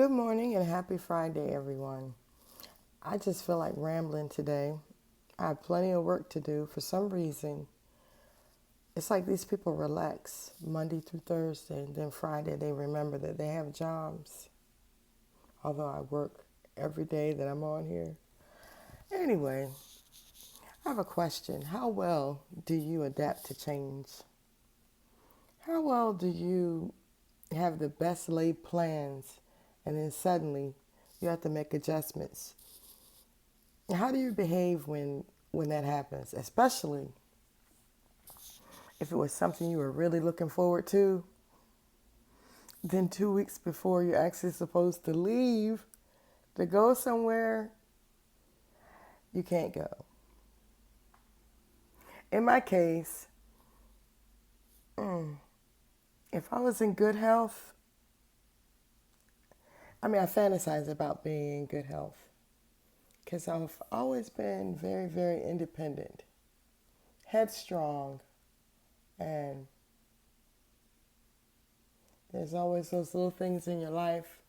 Good morning and happy Friday, everyone. I just feel like rambling today. I have plenty of work to do. For some reason, it's like these people relax Monday through Thursday, and then Friday they remember that they have jobs. Although I work every day that I'm on here. Anyway, I have a question. How well do you adapt to change? How well do you have the best laid plans and then suddenly you have to make adjustments? How do you behave when that happens, especially if it was something you were really looking forward to? Then 2 weeks before you're actually supposed to leave to go somewhere, you can't go. In my case, if I was in good health, I fantasize about being in good health because I've always been very, very independent, headstrong, and there's always those little things in your life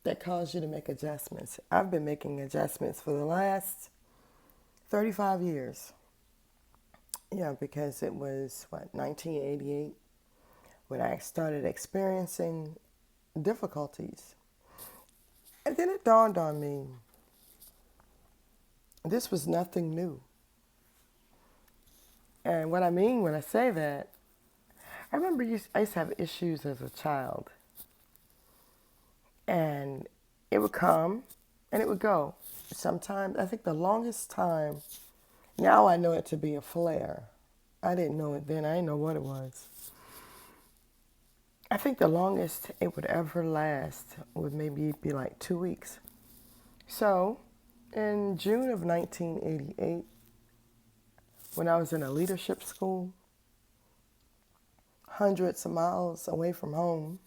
that cause you to make adjustments. I've been making adjustments for the last 35 years. Yeah, because it was, 1988 when I started experiencing difficulties. And then it dawned on me this was nothing new. And what I mean when I say that, I remember I used to have issues as a child. And it would come and it would go. Sometimes, I think the longest time, now I know it to be a flare. I didn't know it then, I didn't know what it was. I think the longest it would ever last would maybe be like 2 weeks. So, in June of 1988, when I was in a leadership school, hundreds of miles away from home,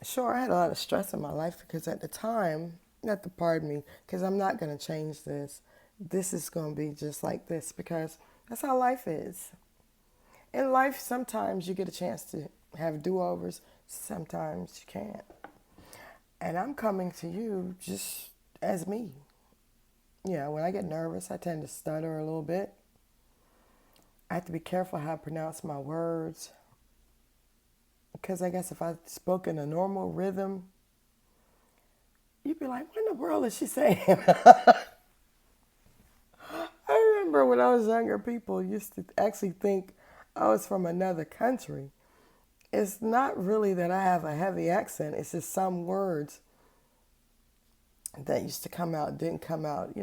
sure, I had a lot of stress in my life because at the time, not to pardon me, because I'm not going to change this. This is going to be just like this because that's how life is. In life, sometimes you get a chance to have do-overs, sometimes you can't. And I'm coming to you just as me. Yeah, when I get nervous, I tend to stutter a little bit. I have to be careful how I pronounce my words because I guess if I spoke in a normal rhythm, you'd be like, what in the world is she saying? I remember when I was younger, people used to actually think I was from another country. It's not really that I have a heavy accent, it's just some words that used to come out didn't come out,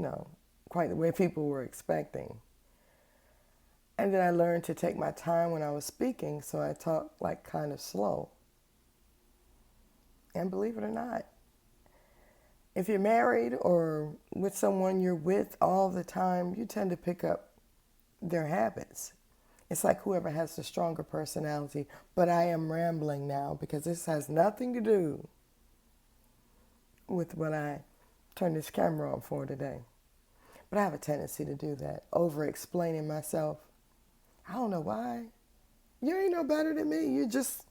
quite the way people were expecting. And then I learned to take my time when I was speaking, so I talked like kind of slow. And believe it or not, if you're married or with someone you're with all the time, you tend to pick up their habits. It's like whoever has the stronger personality. But I am rambling now because this has nothing to do with what I turned this camera on for today. But I have a tendency to do that, over explaining myself. I don't know why. You ain't no better than me. You just,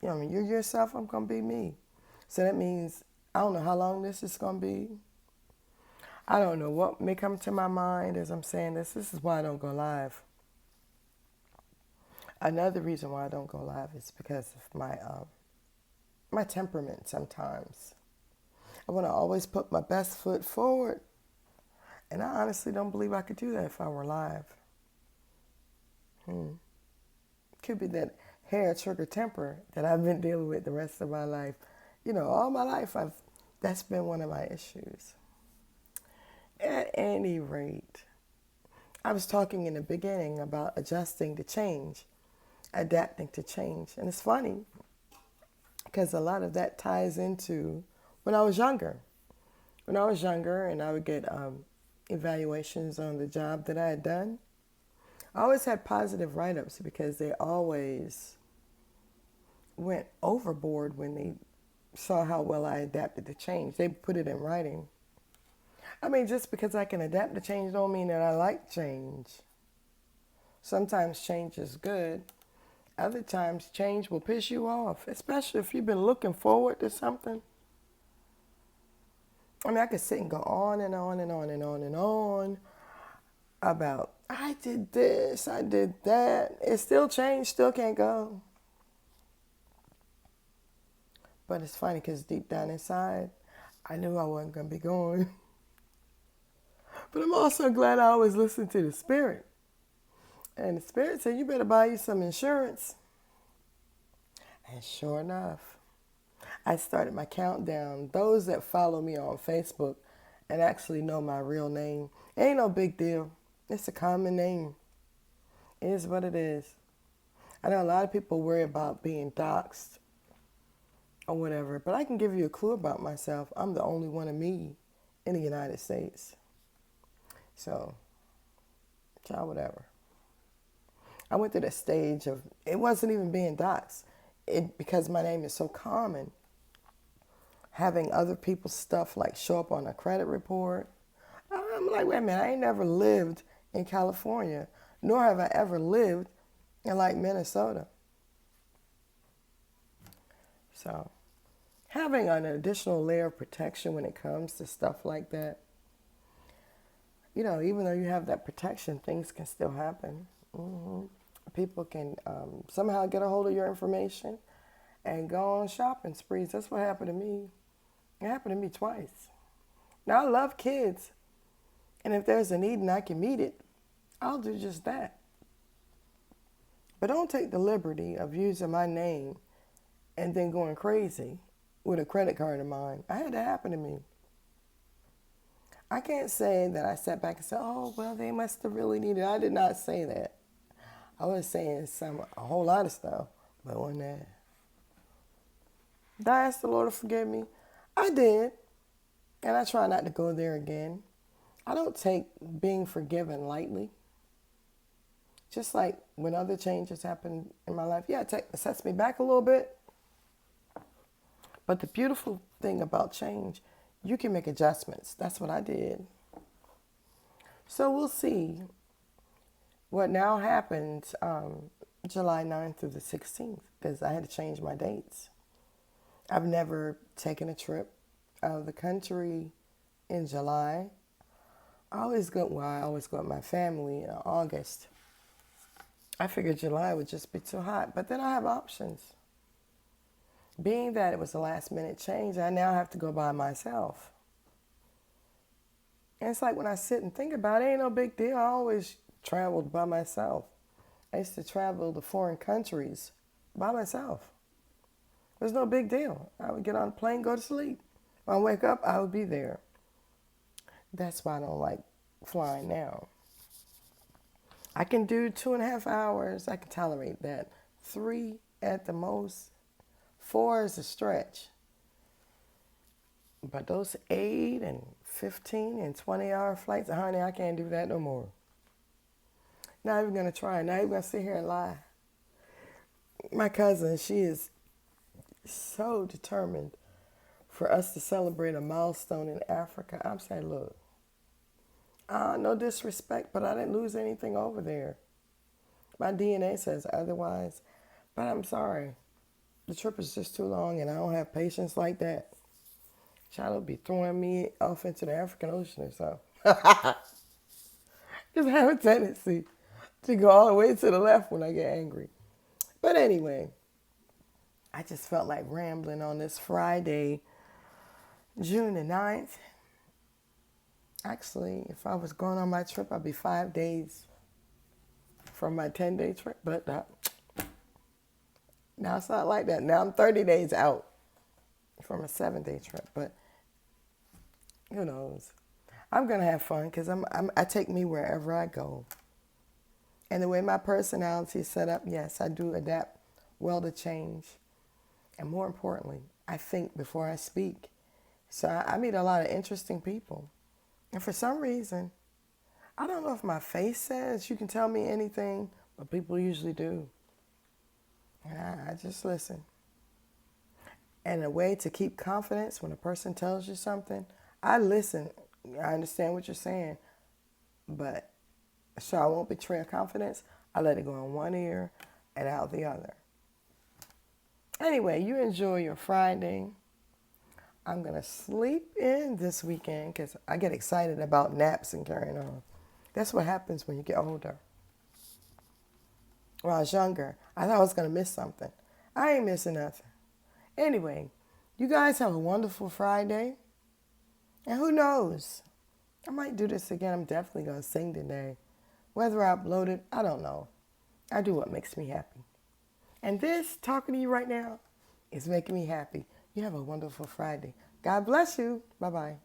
you're yourself, I'm going to be me. So that means I don't know how long this is going to be. I don't know what may come to my mind as I'm saying this. This is why I don't go live. Another reason why I don't go live is because of my temperament sometimes. I want to always put my best foot forward. And I honestly don't believe I could do that if I were live. Could be that hair trigger temper that I've been dealing with the rest of my life. All my life that's been one of my issues. At any rate, I was talking in the beginning about adjusting to change, adapting to change. And it's funny because a lot of that ties into when I was younger. When I was younger and I would get evaluations on the job that I had done, I always had positive write-ups because they always went overboard when they saw how well I adapted to change. They put it in writing. Just because I can adapt to change don't mean that I like change. Sometimes change is good, Other times, change will piss you off, especially if you've been looking forward to something. I mean, I could sit and go on and on and on and on and on about, I did this, I did that. It still changed, still can't go. But it's funny because deep down inside, I knew I wasn't going to be going. But I'm also glad I always listened to the Spirit. And the Spirit said, you better buy you some insurance. And sure enough, I started my countdown. Those that follow me on Facebook and actually know my real name, ain't no big deal. It's a common name. It is what it is. I know a lot of people worry about being doxxed or whatever, but I can give you a clue about myself. I'm the only one of me in the United States. So, child, whatever. I went through that stage of, it wasn't even being doxxed. Because my name is so common, having other people's stuff like show up on a credit report. I'm like, wait a minute, I ain't never lived in California, nor have I ever lived in like Minnesota. So having an additional layer of protection when it comes to stuff like that, you know, even though you have that protection, things can still happen. People can somehow get a hold of your information and go on shopping sprees. That's what happened to me. It happened to me twice. Now, I love kids. And if there's a need and I can meet it, I'll do just that. But don't take the liberty of using my name and then going crazy with a credit card of mine. I had that happen to me. I can't say that I sat back and said, oh, well, they must have really needed it. I did not say that. I was saying a whole lot of stuff, but it wasn't that. Did I ask the Lord to forgive me? I did. And I try not to go there again. I don't take being forgiven lightly. Just like when other changes happen in my life, yeah, it sets me back a little bit. But the beautiful thing about change, you can make adjustments. That's what I did. So we'll see what now happens July 9th through the 16th, because I had to change my dates. I've never taken a trip out of the country in July. I always go with my family in August. I figured July would just be too hot, but then I have options. Being that it was a last minute change, I now have to go by myself. And it's like when I sit and think about it, ain't no big deal. I always traveled by myself. I used to travel to foreign countries by myself. It was no big deal. I would get on a plane, go to sleep. When I wake up, I would be there. That's why I don't like flying now. I can do 2.5 hours. I can tolerate that. 3 at the most. 4 is a stretch. But those 8 and 15 and 20-hour flights, honey, I can't do that no more. Not even going to try. Not even going to sit here and lie. My cousin, she is so determined for us to celebrate a milestone in Africa. I'm saying, look, no disrespect, but I didn't lose anything over there. My DNA says otherwise, but I'm sorry. The trip is just too long, and I don't have patience like that. Child will be throwing me off into the African Ocean or so. Just have a tendency to go all the way to the left when I get angry. But anyway, I just felt like rambling on this Friday, June the 9th. Actually, if I was going on my trip, I'd be 5 days from my 10-day trip. But now it's not like that. Now I'm 30 days out from a 7-day trip. But who knows? I'm going to have fun because I take me wherever I go. And the way my personality is set up, yes, I do adapt well to change. And more importantly, I think before I speak. So I meet a lot of interesting people. And for some reason, I don't know if my face says you can tell me anything, but people usually do. And I just listen. And a way to keep confidence when a person tells you something, I listen. I understand what you're saying, but so I won't betray a confidence. I let it go in one ear. and out the other. Anyway, you enjoy your Friday. I'm going to sleep in this weekend because I get excited about naps and carrying on. That's what happens when you get older. When I was younger, I thought I was going to miss something. I ain't missing nothing. Anyway, you guys have a wonderful Friday. And who knows? I might do this again. I'm definitely going to sing today. Whether I upload it, I don't know. I do what makes me happy. And this, talking to you right now, is making me happy. You have a wonderful Friday. God bless you. Bye-bye.